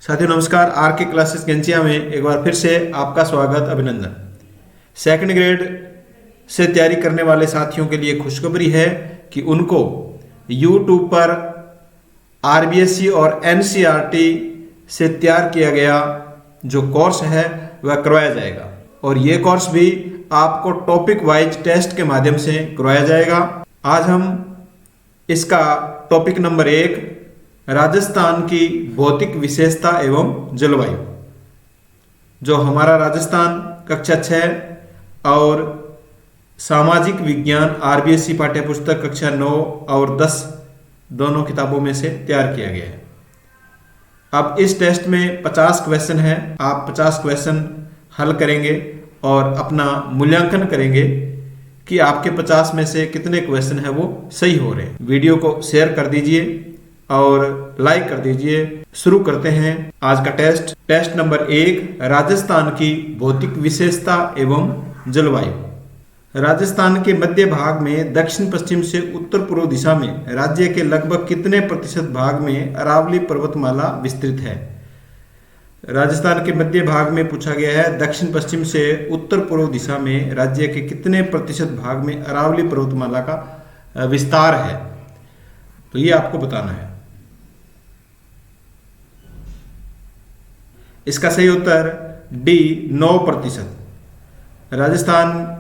साथियों नमस्कार। आर के क्लासेस कैंचिया में एक बार फिर से आपका स्वागत, अभिनंदन। सेकंड ग्रेड से तैयारी करने वाले साथियों के लिए खुशखबरी है कि उनको यूट्यूब पर आरबीएससी और एनसीईआरटी से तैयार किया गया जो कोर्स है वह करवाया जाएगा और ये कोर्स भी आपको टॉपिक वाइज टेस्ट के माध्यम से करवाया जाएगा। आज हम इसका टॉपिक नंबर 1 राजस्थान की भौतिक विशेषता एवं जलवायु, जो हमारा राजस्थान कक्षा 6 और सामाजिक विज्ञान आरबीएससी पाठ्यपुस्तक कक्षा 9 और 10 दोनों किताबों में से तैयार किया गया है। अब इस टेस्ट में 50 क्वेश्चन है। आप 50 क्वेश्चन हल करेंगे और अपना मूल्यांकन करेंगे कि आपके 50 में से कितने क्वेश्चन है वो सही हो रहे हैं। वीडियो को शेयर कर दीजिए और लाइक कर दीजिए। शुरू करते हैं आज का टेस्ट। टेस्ट नंबर 1 राजस्थान की भौतिक विशेषता एवं जलवायु। राजस्थान के मध्य भाग में दक्षिण पश्चिम से उत्तर पूर्व दिशा में राज्य के लगभग कितने प्रतिशत भाग में अरावली पर्वतमाला विस्तृत है? राजस्थान के मध्य भाग में पूछा गया है दक्षिण पश्चिम से उत्तर पूर्व दिशा में राज्य के कितने प्रतिशत भाग में अरावली पर्वतमाला का विस्तार है, तो ये आपको बताना है। इसका सही उत्तर डी 9%। राजस्थान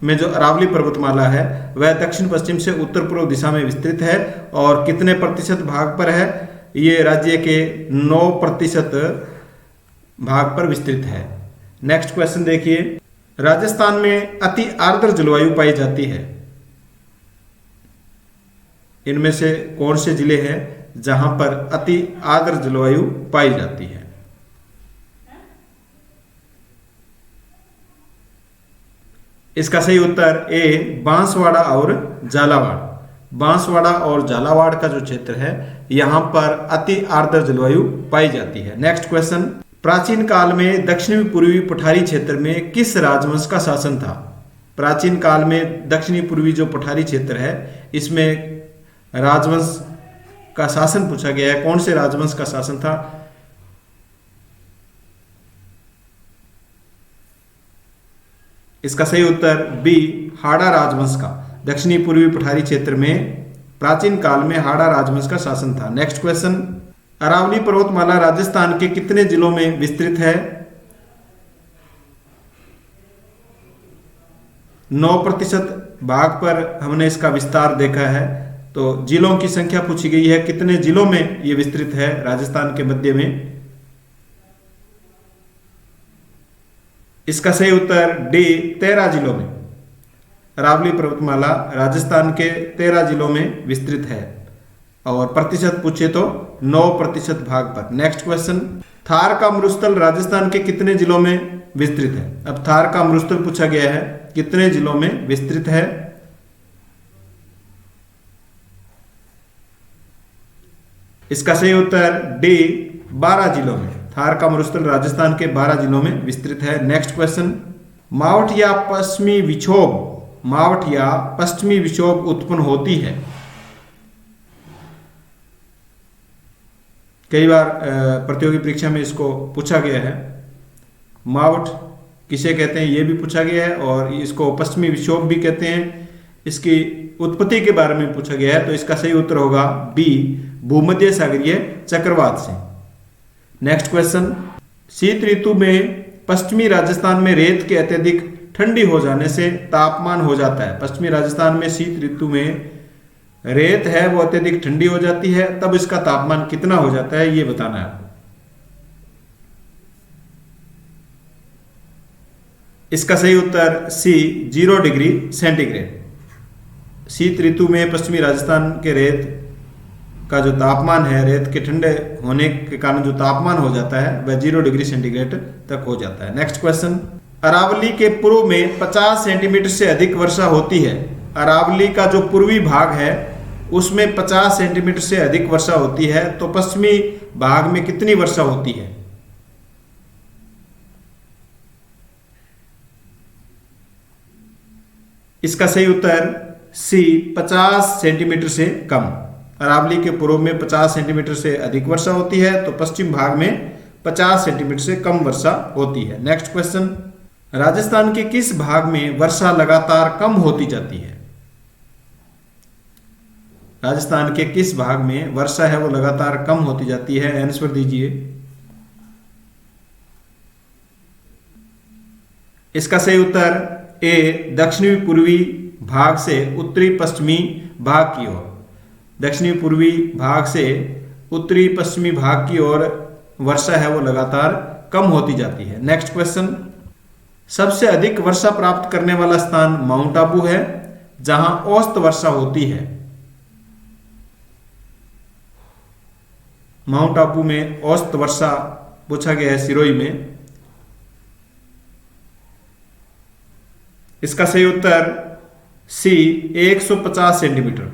में जो अरावली पर्वतमाला है वह दक्षिण पश्चिम से उत्तर पूर्व दिशा में विस्तृत है और कितने प्रतिशत भाग पर है? ये राज्य के 9% भाग पर विस्तृत है। नेक्स्ट क्वेश्चन देखिए, राजस्थान में अति आर्द्र जलवायु पाई जाती है। इनमें से कौन से जिले हैं जहां पर अति आर्द्र जलवायु पाई जाती है? इसका सही उत्तर ए बांसवाड़ा और झालावाड़। बांसवाड़ा और झालावाड़ का जो क्षेत्र है यहां पर अति आर्द्र जलवायु पाई जाती है। नेक्स्ट क्वेश्चन, प्राचीन काल में दक्षिणी पूर्वी पठारी क्षेत्र में किस राजवंश का शासन था? प्राचीन काल में दक्षिणी पूर्वी जो पठारी क्षेत्र है इसमें राजवंश का शासन पूछा गया है। कौन से राजवंश का शासन था? इसका सही उत्तर बी हाड़ा राजवंश का। दक्षिणी पूर्वी पठारी क्षेत्र में प्राचीन काल में हाड़ा राजवंश का शासन था। नेक्स्ट क्वेश्चन, अरावली पर्वतमाला राजस्थान के कितने जिलों में विस्तृत है? 9% भाग पर हमने इसका विस्तार देखा है। तो जिलों की संख्या पूछी गई है, कितने जिलों में ये विस्तृत है राजस्थान के मध्य में? इसका सही उत्तर डी 13 जिलों में। अरावली पर्वतमाला राजस्थान के 13 जिलों में विस्तृत है और प्रतिशत पूछे तो 9% भाग पर। नेक्स्ट क्वेश्चन, थार का मरुस्थल राजस्थान के कितने जिलों में विस्तृत है? अब थार का मरुस्थल पूछा गया है, कितने जिलों में विस्तृत है? इसका सही उत्तर डी 12 जिलों में। थार का मरुस्थल राजस्थान के 12 जिलों में विस्तृत है। नेक्स्ट क्वेश्चन, मावठ या पश्चिमी विक्षोभ उत्पन्न होती है। कई बार प्रतियोगी परीक्षा में इसको पूछा गया है। मावठ किसे कहते हैं ये भी पूछा गया है और इसको पश्चिमी विक्षोभ भी कहते हैं। इसकी उत्पत्ति के बारे में पूछा गया है, तो इसका सही उत्तर होगा बी भूमध्य सागरीय चक्रवात से। नेक्स्ट क्वेश्चन, शीत ऋतु में पश्चिमी राजस्थान में रेत के अत्यधिक ठंडी हो जाने से तापमान हो जाता है। पश्चिमी राजस्थान में शीत ऋतु में रेत है वो अत्यधिक ठंडी हो जाती है, तब इसका तापमान कितना हो जाता है ये बताना है आपको। इसका सही उत्तर सी 0 डिग्री सेंटीग्रेड। शीत ऋतु में पश्चिमी राजस्थान के रेत का जो तापमान है, रेत के ठंडे होने के कारण जो तापमान हो जाता है वह 0 डिग्री सेंटीग्रेड तक हो जाता है। नेक्स्ट क्वेश्चन, अरावली के पूर्व में 50 सेंटीमीटर से अधिक वर्षा होती है। अरावली का जो पूर्वी भाग है उसमें 50 सेंटीमीटर से अधिक वर्षा होती है, तो पश्चिमी भाग में कितनी वर्षा होती है? इसका सही उत्तर सी 50 सेंटीमीटर से कम। अरावली के पूर्व में 50 सेंटीमीटर से अधिक वर्षा होती है, तो पश्चिम भाग में 50 सेंटीमीटर से कम वर्षा होती है। नेक्स्ट क्वेश्चन, राजस्थान के किस भाग में वर्षा लगातार कम होती जाती है? राजस्थान के किस भाग में वर्षा है वो लगातार कम होती जाती है? आंसर दीजिए। इसका सही उत्तर ए, दक्षिणी पूर्वी भाग से उत्तरी पश्चिमी भाग की ओर। दक्षिणी पूर्वी भाग से उत्तरी पश्चिमी भाग की ओर वर्षा है वो लगातार कम होती जाती है। नेक्स्ट क्वेश्चन, सबसे अधिक वर्षा प्राप्त करने वाला स्थान माउंट आबू है, जहां औसत वर्षा होती है। माउंट आबू में औसत वर्षा पूछा गया है, सिरोही में। इसका सही उत्तर सी, 150 सेंटीमीटर।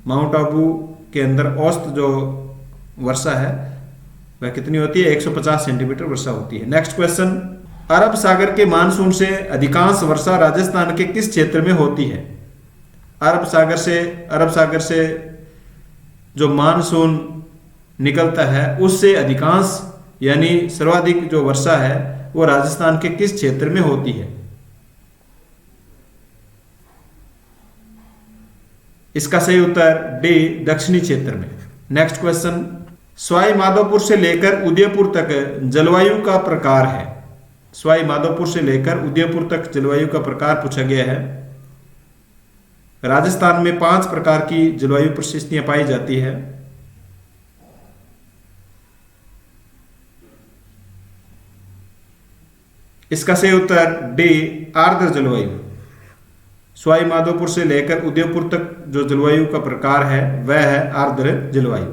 माउंट आबू के अंदर औसत जो वर्षा है वह कितनी होती है? 150 सेंटीमीटर वर्षा होती है। नेक्स्ट क्वेश्चन, अरब सागर के मानसून से अधिकांश वर्षा राजस्थान के किस क्षेत्र में होती है? अरब सागर से जो मानसून निकलता है उससे अधिकांश यानी सर्वाधिक जो वर्षा है वो राजस्थान के किस क्षेत्र में होती है? इसका सही उत्तर डी, दक्षिणी क्षेत्र में। नेक्स्ट क्वेश्चन, सवाई माधोपुर से लेकर उदयपुर तक जलवायु का प्रकार है। सवाई माधोपुर से लेकर उदयपुर तक जलवायु का प्रकार पूछा गया है। राजस्थान में 5 प्रकार की जलवायु परिस्थितियां पाई जाती है। इसका सही उत्तर डी, आर्द्र जलवायु। सवाई माधोपुर से लेकर उदयपुर तक जो जलवायु का प्रकार है वह है आर्द्र जलवायु।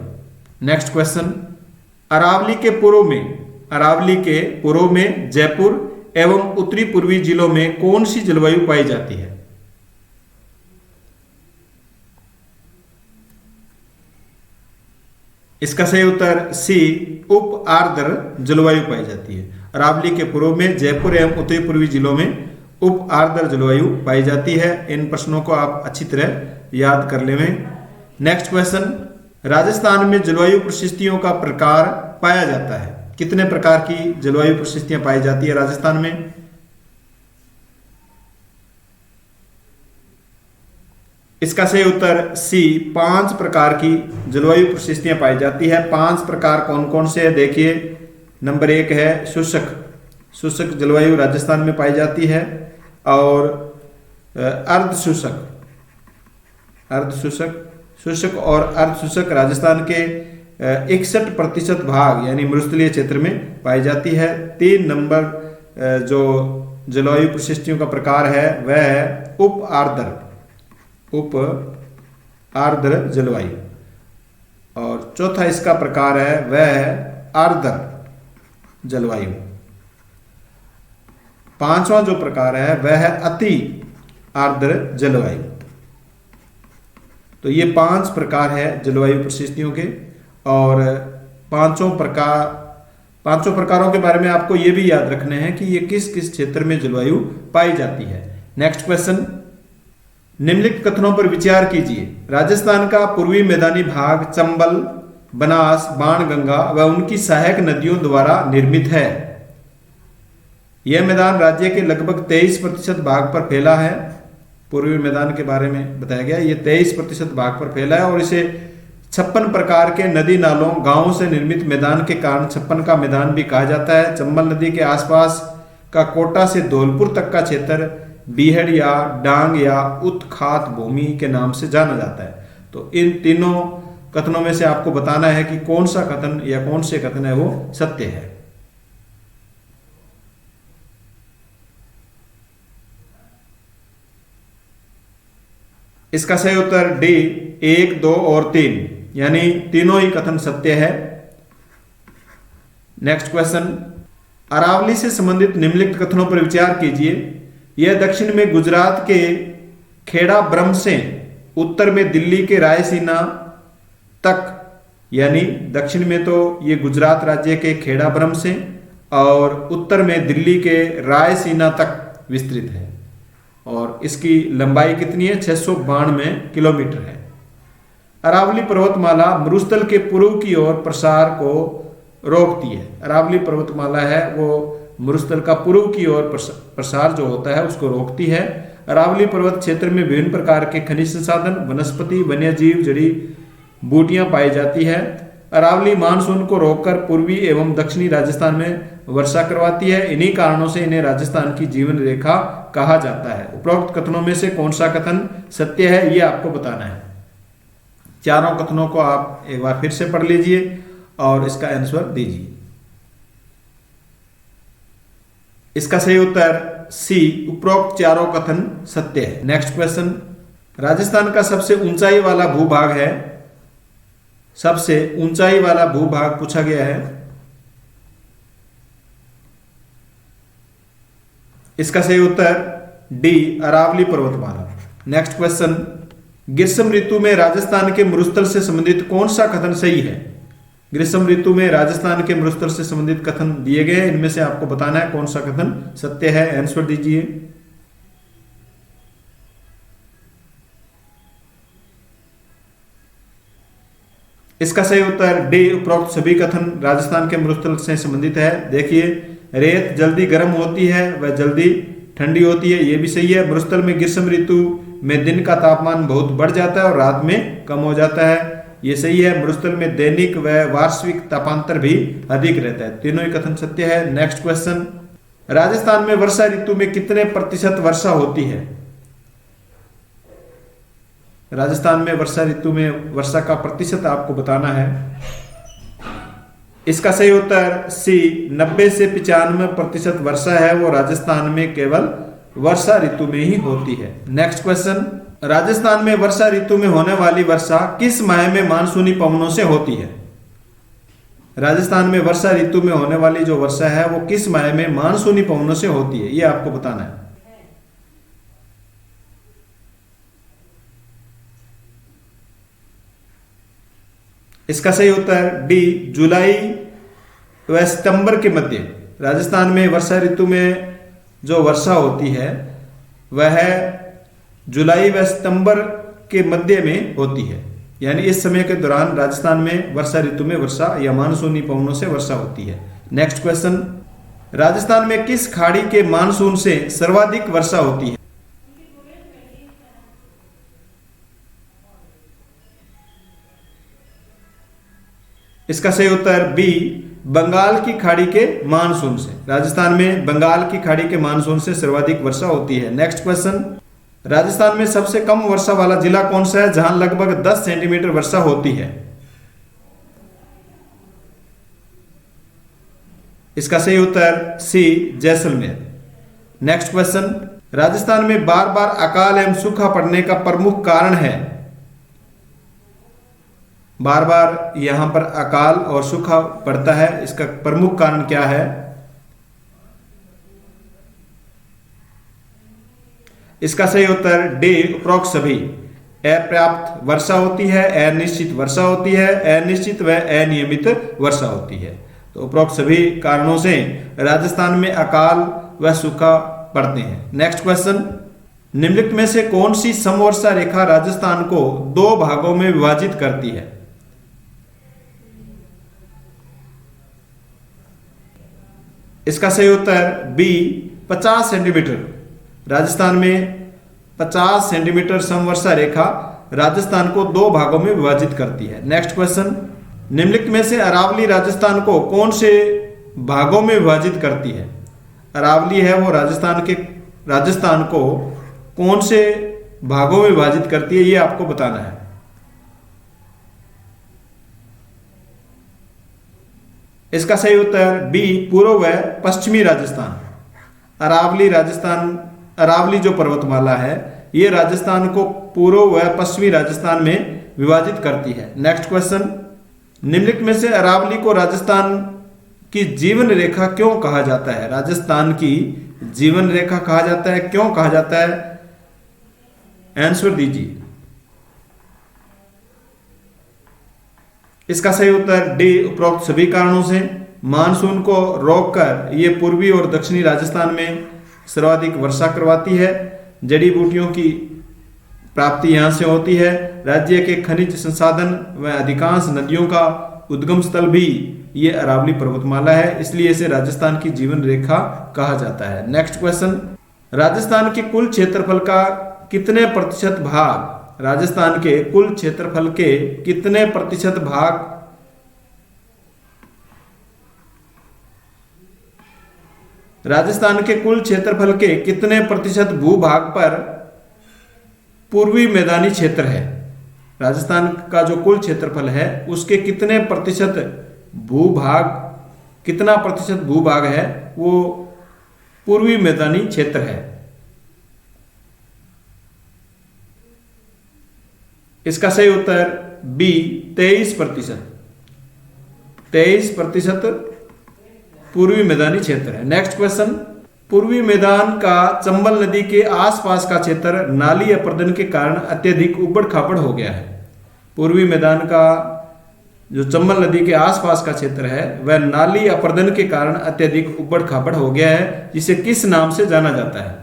नेक्स्ट क्वेश्चन, अरावली के पूर्व में जयपुर एवं उत्तरी पूर्वी जिलों में कौन सी जलवायु पाई जाती है? इसका सही उत्तर सी, उप आर्द्र जलवायु पाई जाती है। अरावली के पूर्व में जयपुर एवं उत्तरी पूर्वी जिलों में उप आर्द्र जलवायु पाई जाती है। इन प्रश्नों को आप अच्छी तरह याद कर लें। नेक्स्ट क्वेश्चन, राजस्थान में जलवायु परिस्थितियों का प्रकार पाया जाता है। कितने प्रकार की जलवायु परिस्थितियां पाई जाती है राजस्थान में? इसका सही उत्तर सी, 5 प्रकार की जलवायु परिस्थितियां पाई जाती है। 5 प्रकार कौन कौन से है देखिए। नंबर 1 है शुष्क जलवायु राजस्थान में पाई जाती है, और शुष्क और अर्धशुष्क राजस्थान के 61% भाग यानी मरुस्थलीय क्षेत्र में पाई जाती है। 3 नंबर जो जलवायु परिस्थितियों का प्रकार है वह है उप आर्द्र जलवायु, और चौथा इसका प्रकार है वह है आर्द्र जलवायु। 5वां जो प्रकार है वह है अति आर्द्र जलवायु। तो ये 5 प्रकार है जलवायु परिस्थितियों के, और पांचों प्रकारों के बारे में आपको ये भी याद रखने हैं कि ये किस किस क्षेत्र में जलवायु पाई जाती है। नेक्स्ट क्वेश्चन, निम्नलिखित कथनों पर विचार कीजिए। राजस्थान का पूर्वी मैदानी भाग चंबल, बनास, बाणगंगा व उनकी सहायक नदियों द्वारा निर्मित है। यह मैदान राज्य के लगभग 23% भाग पर फैला है। पूर्वी मैदान के बारे में बताया गया, ये 23% भाग पर फैला है, और इसे 56 प्रकार के नदी नालों गांवों से निर्मित मैदान के कारण 56 का मैदान भी कहा जाता है। चंबल नदी के आसपास का कोटा से धौलपुर तक का क्षेत्र बीहड़ या डांग या उत्खात भूमि के नाम से जाना जाता है। तो इन तीनों कथनों में से आपको बताना है कि कौन सा कथन या कौन से कथन है वो सत्य है। इसका सही उत्तर डी, 1, 2 और 3 यानी तीनों ही कथन सत्य है। नेक्स्ट क्वेश्चन, अरावली से संबंधित निम्नलिखित कथनों पर विचार कीजिए। यह दक्षिण में गुजरात के खेड़ा ब्रह्म से उत्तर में दिल्ली के रायसीना तक, यानी दक्षिण में तो ये गुजरात राज्य के खेड़ा ब्रह्म से और उत्तर में दिल्ली के रायसीना तक विस्तृत है, और इसकी लंबाई कितनी है? 692 किलोमीटर है। अरावली पर्वतमाला मरुस्थल के पूर्व की ओर प्रसार को रोकती है। अरावली पर्वतमाला है वो मरुस्थल का पूर्व की ओर प्रसार जो होता है उसको रोकती है। अरावली पर्वत क्षेत्र में विभिन्न प्रकार के खनिज संसाधन, वनस्पति, वन्यजीव, जड़ी बूटियां पाई जाती है। अरावली मानसून को रोककर पूर्वी एवं दक्षिणी राजस्थान में वर्षा करवाती है। इन्हीं कारणों से इन्हें राजस्थान की जीवन रेखा कहा जाता है। उपरोक्त कथनों में से कौन सा कथन सत्य है ये आपको बताना है। चारों कथनों को आप एक बार फिर से पढ़ लीजिए और इसका आंसर दीजिए। इसका सही उत्तर सी, उपरोक्त चारों कथन सत्य है। नेक्स्ट क्वेश्चन, राजस्थान का सबसे ऊंचाई वाला भूभाग है, सबसे ऊंचाई वाला भूभाग पूछा गया है। इसका सही उत्तर डी, अरावली पर्वतमाला। नेक्स्ट क्वेश्चन, ग्रीष्म ऋतु में राजस्थान के मरुस्थल से संबंधित कौन सा कथन सही है। ग्रीष्म ऋतु में राजस्थान के मरुस्थल से संबंधित कथन दिए गए, इनमें से आपको बताना है कौन सा कथन सत्य है। आंसर दीजिए। इसका सही उत्तर डी, उपरोक्त सभी कथन राजस्थान के मरुस्थल से संबंधित है। देखिए, रेत जल्दी गर्म होती है व जल्दी ठंडी होती है, ये भी सही है। मरुस्थल में ग्रीष्म ऋतु में दिन का तापमान बहुत बढ़ जाता है और रात में कम हो जाता है, ये सही है। मरुस्थल में दैनिक व वार्षिक तापांतर भी अधिक रहता है, तीनों ही कथन सत्य है। नेक्स्ट क्वेश्चन, राजस्थान में वर्षा ऋतु में कितने प्रतिशत वर्षा होती है। राजस्थान में वर्षा ऋतु में वर्षा का प्रतिशत आपको बताना है। इसका सही उत्तर सी, 90 से 95% वर्षा है वो राजस्थान में केवल वर्षा ऋतु में ही होती है। नेक्स्ट क्वेश्चन, राजस्थान में वर्षा ऋतु में होने वाली वर्षा किस माह में मानसूनी पवनों से होती है। राजस्थान में वर्षा ऋतु में होने वाली जो वर्षा है वो किस माह में मानसूनी पवनों से होती है, ये आपको बताना है। इसका सही उत्तर डी, जुलाई व सितंबर के मध्य। राजस्थान में वर्षा ऋतु में जो वर्षा होती है वह जुलाई व सितंबर के मध्य में होती है, यानी इस समय के दौरान राजस्थान में वर्षा ऋतु में वर्षा या मानसूनी पवनों से वर्षा होती है। नेक्स्ट क्वेश्चन, राजस्थान में किस खाड़ी के मानसून से सर्वाधिक वर्षा होती है। इसका सही उत्तर बी, बंगाल की खाड़ी के मानसून से। राजस्थान में बंगाल की खाड़ी के मानसून से सर्वाधिक वर्षा होती है। नेक्स्ट क्वेश्चन, राजस्थान में सबसे कम वर्षा वाला जिला कौन सा है जहां लगभग 10 सेंटीमीटर वर्षा होती है। इसका सही उत्तर सी, जैसलमेर। नेक्स्ट क्वेश्चन, राजस्थान में बार बार अकाल एवं सूखा पड़ने का प्रमुख कारण है। बार बार यहां पर अकाल और सूखा पड़ता है, इसका प्रमुख कारण क्या है। इसका सही उत्तर डी, उपरोक्त सभी। अपर्याप्त वर्षा होती है, अनिश्चित वर्षा होती है, अनिश्चित व अनियमित वर्षा होती है। तो उपरोक्त सभी कारणों से राजस्थान में अकाल व सूखा पड़ते हैं। नेक्स्ट क्वेश्चन, निम्नलिखित में से कौन सी समवर्षा रेखा राजस्थान को 2 भागों में विभाजित करती है। इसका सही उत्तर बी, 50 सेंटीमीटर। राजस्थान में 50 सेंटीमीटर समवर्षा रेखा राजस्थान को 2 भागों में विभाजित करती है। नेक्स्ट क्वेश्चन, निम्नलिखित में से अरावली राजस्थान को कौन से भागों में विभाजित करती है। अरावली है वो राजस्थान को कौन से भागों में विभाजित करती है, ये आपको बताना है। इसका सही उत्तर बी, पूर्व व पश्चिमी राजस्थान। अरावली जो पर्वतमाला है ये राजस्थान को पूर्व व पश्चिमी राजस्थान में विभाजित करती है। नेक्स्ट क्वेश्चन, निम्नलिखित में से अरावली को राजस्थान की जीवन रेखा क्यों कहा जाता है। राजस्थान की जीवन रेखा कहा जाता है, क्यों कहा जाता है, आंसर दीजिए। इसका सही उत्तर डी, उपरोक्त सभी कारणों से। मानसून को रोककर ये पूर्वी और दक्षिणी राजस्थान में सर्वाधिक वर्षा करवाती है। जड़ी बूटियों की प्राप्ति यहाँ से होती है। राज्य के खनिज संसाधन व अधिकांश नदियों का उद्गम स्थल भी ये अरावली पर्वतमाला है, इसलिए इसे राजस्थान की जीवन रेखा कहा जाता है। नेक्स्ट क्वेश्चन, राजस्थान के कुल क्षेत्रफल का कितने प्रतिशत भाग राजस्थान के कुल क्षेत्रफल के कितने प्रतिशत भाग राजस्थान के कुल क्षेत्रफल के कितने प्रतिशत भूभाग पर पूर्वी मैदानी क्षेत्र है? राजस्थान का जो कुल क्षेत्रफल है उसके कितने प्रतिशत भूभाग, कितना प्रतिशत भूभाग है वो पूर्वी मैदानी क्षेत्र है? इसका सही उत्तर बी 23%। 23% पूर्वी मैदानी क्षेत्र है। नेक्स्ट क्वेश्चन, पूर्वी मैदान का चंबल नदी के आसपास का क्षेत्र नाली अपर्दन के कारण अत्यधिक उबड़ खाबड़ हो गया है। पूर्वी मैदान का जो चंबल नदी के आसपास का क्षेत्र है वह नाली अपर्दन के कारण अत्यधिक उबड़ खाबड़ हो गया है, जिसे किस नाम से जाना जाता है?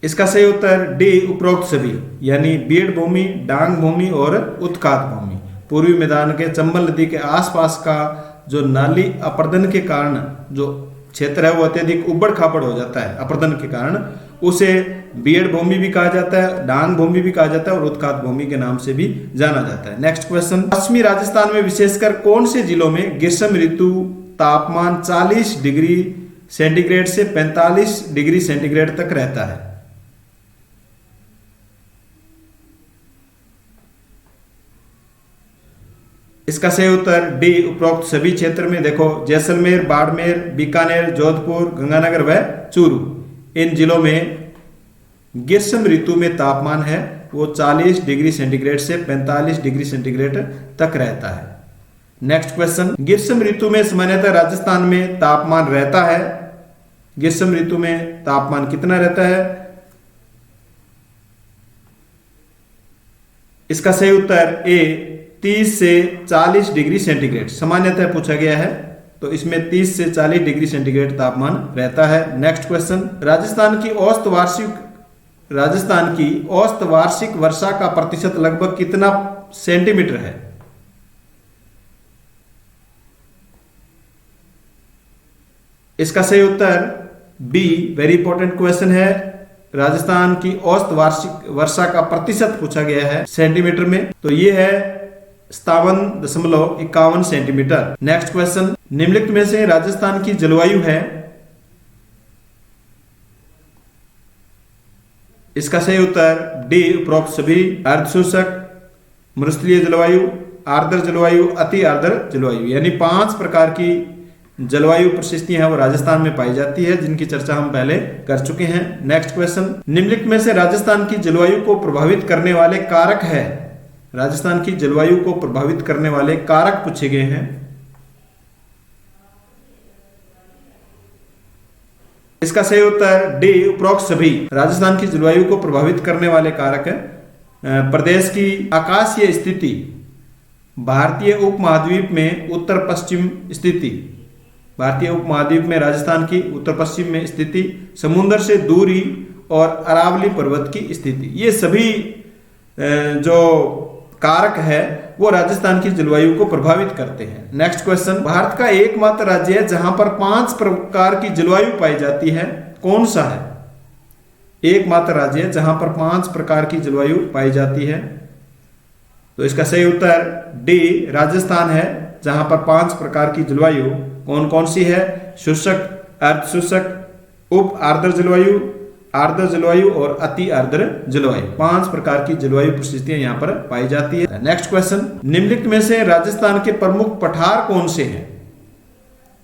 इसका सही उत्तर डी उपरोक्त सभी, यानी बीड़ भूमि, डांग भूमि और उत्खात भूमि। पूर्वी मैदान के चंबल नदी के आसपास का जो नाली अपर्दन के कारण जो क्षेत्र है वो अत्यधिक उबड़ खाबड़ हो जाता है अपर्दन के कारण, उसे बीड़ भूमि भी कहा जाता है, डांग भूमि भी कहा जाता है और उत्खात भूमि के नाम से भी जाना जाता है। नेक्स्ट क्वेश्चन, पश्चिमी राजस्थान में विशेषकर कौन से जिलों में ग्रीष्म ऋतु तापमान 40 डिग्री सेंटीग्रेड से 45 डिग्री सेंटीग्रेड तक रहता है? इसका सही उत्तर डी उपरोक्त सभी क्षेत्र में। देखो, जैसलमेर, बाड़मेर, बीकानेर, जोधपुर, गंगानगर व चूरू, इन जिलों में ग्रीष्म ऋतु में तापमान है वो 40 डिग्री सेंटीग्रेड से 45 डिग्री सेंटीग्रेड तक रहता है। नेक्स्ट क्वेश्चन, ग्रीष्म ऋतु में सामान्यतः राजस्थान में तापमान रहता है, ग्रीष्म ऋतु में तापमान कितना रहता है? इसका सही उत्तर ए 30 से 40 डिग्री सेंटीग्रेड सामान्यतः पूछा गया है, तो इसमें 30 से 40 डिग्री सेंटीग्रेड तापमान रहता है। नेक्स्ट क्वेश्चन, राजस्थान की औसत वार्षिक वर्षा का प्रतिशत लगभग कितना सेंटीमीटर है? इसका सही उत्तर बी वेरी इंपॉर्टेंट क्वेश्चन है। राजस्थान की औसत वार्षिक वर्षा का प्रतिशत पूछा गया है सेंटीमीटर में, तो ये है 57.51 सेंटीमीटर। नेक्स्ट क्वेश्चन, निम्नलिखित में से राजस्थान की जलवायु है, इसका सही उत्तर डी उपरोक्त सभी, अर्धशुष्क, मृस्थलीय जलवायु, आर्द्र जलवायु, अति आर्द्र जलवायु, यानी 5 प्रकार की जलवायु परिस्थितियां हैं वो राजस्थान में पाई जाती है, जिनकी चर्चा हम पहले कर चुके हैं। नेक्स्ट क्वेश्चन, निम्नलिखित में से राजस्थान की जलवायु को प्रभावित करने वाले कारक है? राजस्थान की जलवायु को प्रभावित करने वाले कारक पूछे गए हैं। इसका सही उत्तर डी उपरोक्त सभी। राजस्थान की जलवायु को प्रभावित करने वाले कारक है प्रदेश की आकाशीय स्थिति, भारतीय उपमहाद्वीप में उत्तर पश्चिम स्थिति, भारतीय उपमहाद्वीप में राजस्थान की उत्तर पश्चिम में स्थिति, समुद्र से दूरी और अरावली पर्वत की स्थिति, ये सभी जो कारक है वो राजस्थान की जलवायु को प्रभावित करते हैं। नेक्स्ट क्वेश्चन, भारत का एकमात्र राज्य है जहां पर 5 प्रकार की जलवायु पाई जाती है, कौन सा है? एकमात्र राज्य है जहां पर 5 प्रकार की जलवायु पाई जाती है, तो इसका सही उत्तर डी राजस्थान है, जहां पर 5 प्रकार की जलवायु कौन कौन सी है? शुष्क, अर्धशुष्क, उप आर्द्र जलवायु, आर्द्र जलवायु और अति आर्द्र जलवायु, 5 प्रकार की जलवायु परिस्थितियां यहाँ पर पाई जाती है। नेक्स्ट क्वेश्चन, निम्नलिखित में से राजस्थान के प्रमुख पठार कौन से हैं?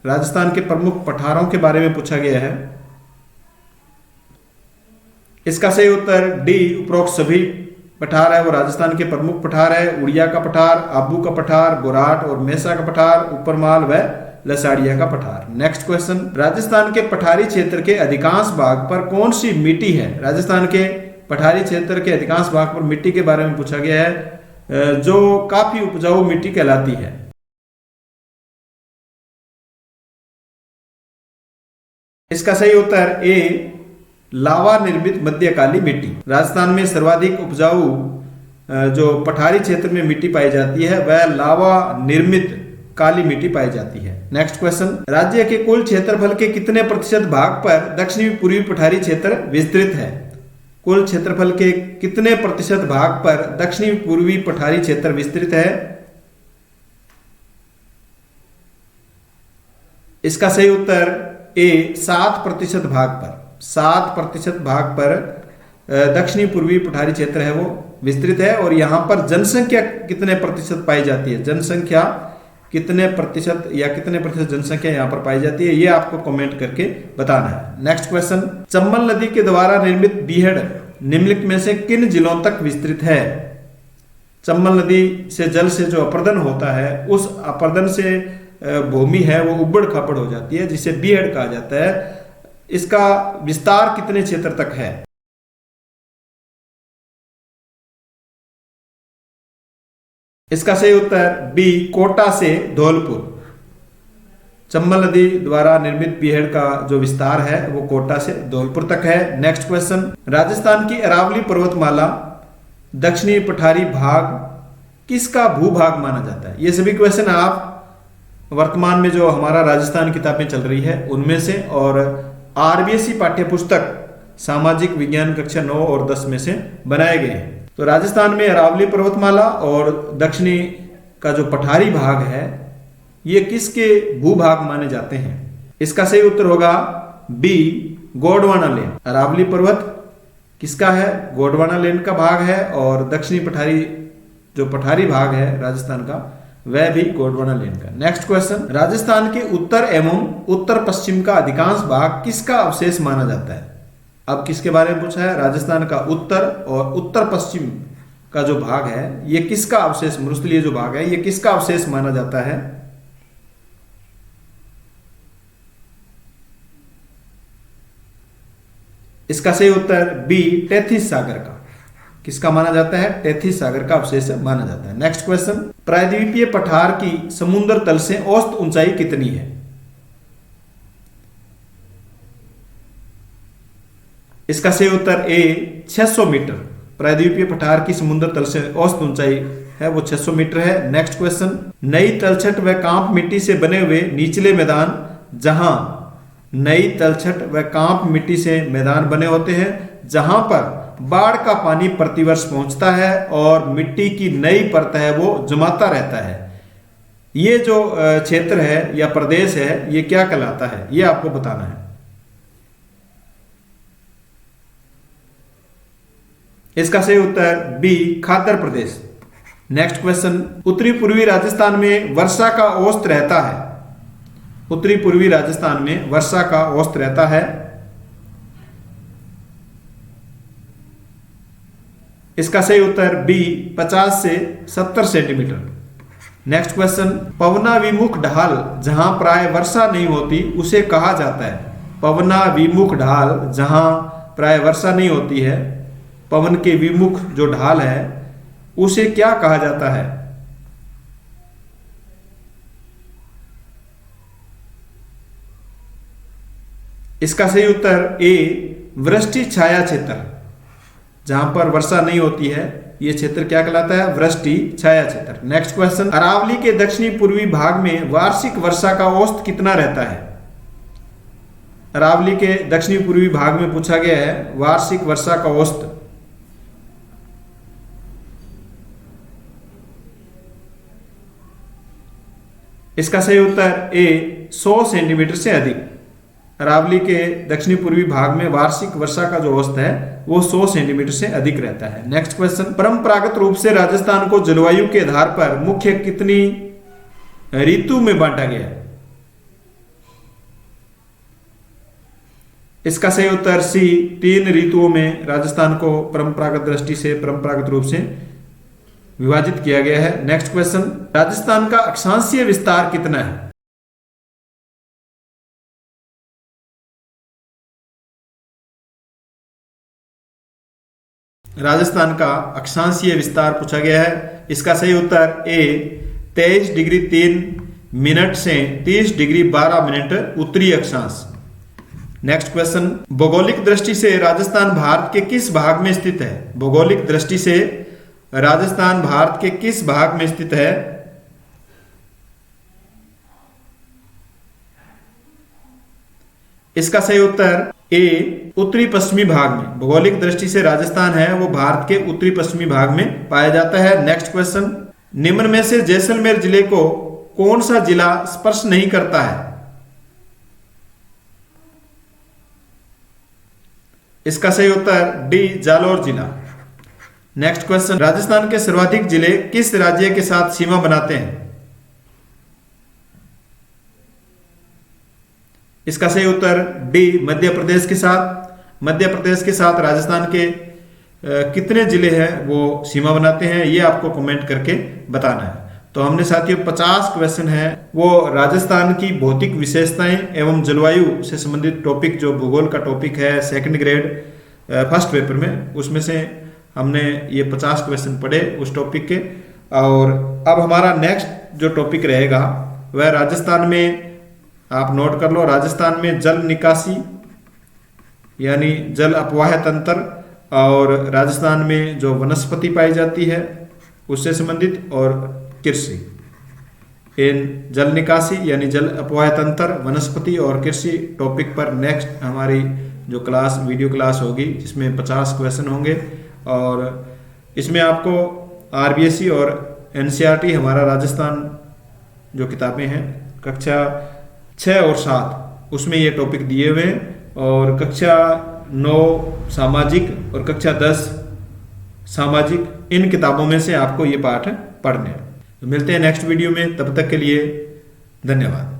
राजस्थान के प्रमुख पठारों के बारे में पूछा गया है, इसका सही उत्तर डी उपरोक्त सभी पठार है वो राजस्थान के प्रमुख पठार है। उड़िया का पठार, आबू का पठार, बोराट और मेसा का पठार, ऊपरमाल व लसाड़िया का पठार। नेक्स्ट क्वेश्चन, राजस्थान के पठारी क्षेत्र के अधिकांश भाग पर कौन सी मिट्टी है? राजस्थान के पठारी क्षेत्र के अधिकांश भाग पर मिट्टी के बारे में पूछा गया है, जो काफी उपजाऊ मिट्टी कहलाती है। इसका सही उत्तर ए लावा निर्मित मध्यकालीन मिट्टी। राजस्थान में सर्वाधिक उपजाऊ जो पठारी क्षेत्र में मिट्टी पाई जाती है वह लावा निर्मित काली मिट्टी पाई जाती है। नेक्स्ट क्वेश्चन, राज्य के कुल क्षेत्रफल के कितने प्रतिशत भाग पर दक्षिणी पूर्वी पठारी क्षेत्र विस्तृत है? कुल क्षेत्रफल के कितने प्रतिशत भाग पर दक्षिणी पूर्वी पठारी क्षेत्र विस्तृत है? इसका सही उत्तर ए 7% भाग पर। 7% भाग पर दक्षिणी पूर्वी पठारी क्षेत्र है वो विस्तृत है। और यहां पर जनसंख्या कितने प्रतिशत पाई जाती है, जनसंख्या कितने प्रतिशत या कितने प्रतिशत जनसंख्या यहां पर पाई जाती है, ये आपको कमेंट करके बताना है। नेक्स्ट क्वेश्चन, चंबल नदी के द्वारा निर्मित बीहड़ निम्नलिखित में से किन जिलों तक विस्तृत है? चंबल नदी से जल से जो अपर्दन होता है, उस अपर्दन से भूमि है वो उबड़ खाबड़ हो जाती है, जिसे बीहड़ कहा जाता है। इसका विस्तार कितने क्षेत्र तक है? इसका सही उत्तर बी कोटा से धौलपुर। चंबल नदी द्वारा निर्मित बीहड़ का जो विस्तार है वो कोटा से धौलपुर तक है। नेक्स्ट क्वेश्चन, राजस्थान की अरावली पर्वतमाला दक्षिणी पठारी भाग किसका भूभाग माना जाता है? ये सभी क्वेश्चन आप वर्तमान में जो हमारा राजस्थान किताबें चल रही है उनमें से और आरबीएसई पाठ्य पुस्तक सामाजिक विज्ञान कक्षा 9 और 10 में से बनाए गए हैं। तो राजस्थान में अरावली पर्वतमाला और दक्षिणी का जो पठारी भाग है ये किसके भूभाग माने जाते हैं? इसका सही उत्तर होगा बी गोंडवाना लेन। अरावली पर्वत किसका है? गोंडवाना लेन का भाग है। और दक्षिणी पठारी जो पठारी भाग है राजस्थान का वह भी गोंडवाना लेन का। नेक्स्ट क्वेश्चन, राजस्थान के उत्तर एवं उत्तर पश्चिम का अधिकांश भाग किसका अवशेष माना जाता है? अब किसके बारे में पूछा है? राजस्थान का उत्तर और उत्तर पश्चिम का जो भाग है ये किसका अवशेष, मरुस्थलीय जो भाग है ये किसका अवशेष माना जाता है? इसका सही उत्तर बी टेथिस सागर का। किसका माना जाता है? टेथिस सागर का अवशेष माना जाता है। नेक्स्ट क्वेश्चन, प्रायद्वीपीय पठार की समुद्र तल से औसत ऊंचाई कितनी है? इसका सही उत्तर ए 600 मीटर। प्रायद्वीपीय पठार की समुद्र तल से औसत ऊंचाई है वो 600 मीटर है। नेक्स्ट क्वेश्चन, नई तलछट व कांप मिट्टी से बने हुए निचले मैदान, जहां नई तलछट व कांप मिट्टी से मैदान बने होते हैं जहां पर बाढ़ का पानी प्रतिवर्ष पहुंचता है और मिट्टी की नई परत है वो जमाता रहता है, ये जो क्षेत्र है या प्रदेश है ये क्या कहलाता है? ये आपको बताना है। इसका सही उत्तर बी खादर प्रदेश। नेक्स्ट क्वेश्चन, उत्तरी पूर्वी राजस्थान में वर्षा का औसत रहता है। उत्तरी पूर्वी राजस्थान में वर्षा का औसत रहता है। इसका सही उत्तर बी 50 से 70 सेंटीमीटर। नेक्स्ट क्वेश्चन, पवना विमुख ढाल जहां प्राय वर्षा नहीं होती उसे कहा जाता है। पवना विमुख ढाल जहां प्राय वर्षा नहीं होती है, पवन के विमुख जो ढाल है उसे क्या कहा जाता है? इसका सही उत्तर ए वृष्टि छाया क्षेत्र। जहां पर वर्षा नहीं होती है यह क्षेत्र क्या कहलाता है? वृष्टि छाया क्षेत्र। नेक्स्ट क्वेश्चन, अरावली के दक्षिणी पूर्वी भाग में वार्षिक वर्षा का औसत कितना रहता है? अरावली के दक्षिणी पूर्वी भाग में पूछा गया है वार्षिक वर्षा का औसत। इसका सही उत्तर ए 100 सेंटीमीटर से अधिक। अरावली के दक्षिणी पूर्वी भाग में वार्षिक वर्षा का जो औसत है वो 100 सेंटीमीटर से अधिक रहता है। नेक्स्ट क्वेश्चन, परंपरागत रूप से राजस्थान को जलवायु के आधार पर मुख्य कितनी ऋतु में बांटा गया है? इसका सही उत्तर सी 3 ऋतुओं में राजस्थान को परंपरागत दृष्टि से परंपरागत रूप से विभाजित किया गया है। नेक्स्ट क्वेश्चन, राजस्थान का अक्षांशीय विस्तार कितना है? राजस्थान का अक्षांशीय विस्तार पूछा गया है। इसका सही उत्तर ए 23 डिग्री 3 मिनट से 30 डिग्री 12 मिनट उत्तरी अक्षांश। नेक्स्ट क्वेश्चन, भौगोलिक दृष्टि से राजस्थान भारत के किस भाग में स्थित है? भौगोलिक दृष्टि से राजस्थान भारत के किस भाग में स्थित है? इसका सही उत्तर ए, उत्तरी पश्चिमी भाग में। भौगोलिक दृष्टि से राजस्थान है वो भारत के उत्तरी पश्चिमी भाग में पाया जाता है। नेक्स्ट क्वेश्चन, निम्न में से जैसलमेर जिले को कौन सा जिला स्पर्श नहीं करता है? इसका सही उत्तर डी, जालोर जिला। नेक्स्ट क्वेश्चन, राजस्थान के सर्वाधिक जिले किस राज्य के साथ सीमा बनाते हैं? इसका सही उत्तर डी, मध्य प्रदेश के साथ। मध्य प्रदेश के साथ राजस्थान के कितने जिले हैं वो सीमा बनाते हैं, ये आपको कमेंट करके बताना है। तो हमने साथियों 50 क्वेश्चन है वो राजस्थान की भौतिक विशेषताएं एवं जलवायु से संबंधित टॉपिक, जो भूगोल का टॉपिक है सेकंड ग्रेड फर्स्ट पेपर में, उसमें से हमने ये 50 क्वेश्चन पढ़े उस टॉपिक के। और अब हमारा नेक्स्ट जो टॉपिक रहेगा वह राजस्थान में, आप नोट कर लो, राजस्थान में जल निकासी यानी जल अपवाह तंत्र, और राजस्थान में जो वनस्पति पाई जाती है उससे संबंधित, और कृषि। इन जल निकासी यानी जल अपवाह तंत्र, वनस्पति और कृषि टॉपिक पर नेक्स्ट हमारी जो क्लास, वीडियो क्लास होगी जिसमें 50 क्वेश्चन होंगे। और इसमें आपको आरबीएसई और एनसीईआरटी हमारा राजस्थान जो किताबें हैं कक्षा 6 और 7 उसमें ये टॉपिक दिए हुए हैं, और कक्षा 9 सामाजिक और कक्षा 10 सामाजिक, इन किताबों में से आपको ये पाठ पढ़ने हैं। तो मिलते हैं नेक्स्ट वीडियो में, तब तक के लिए धन्यवाद।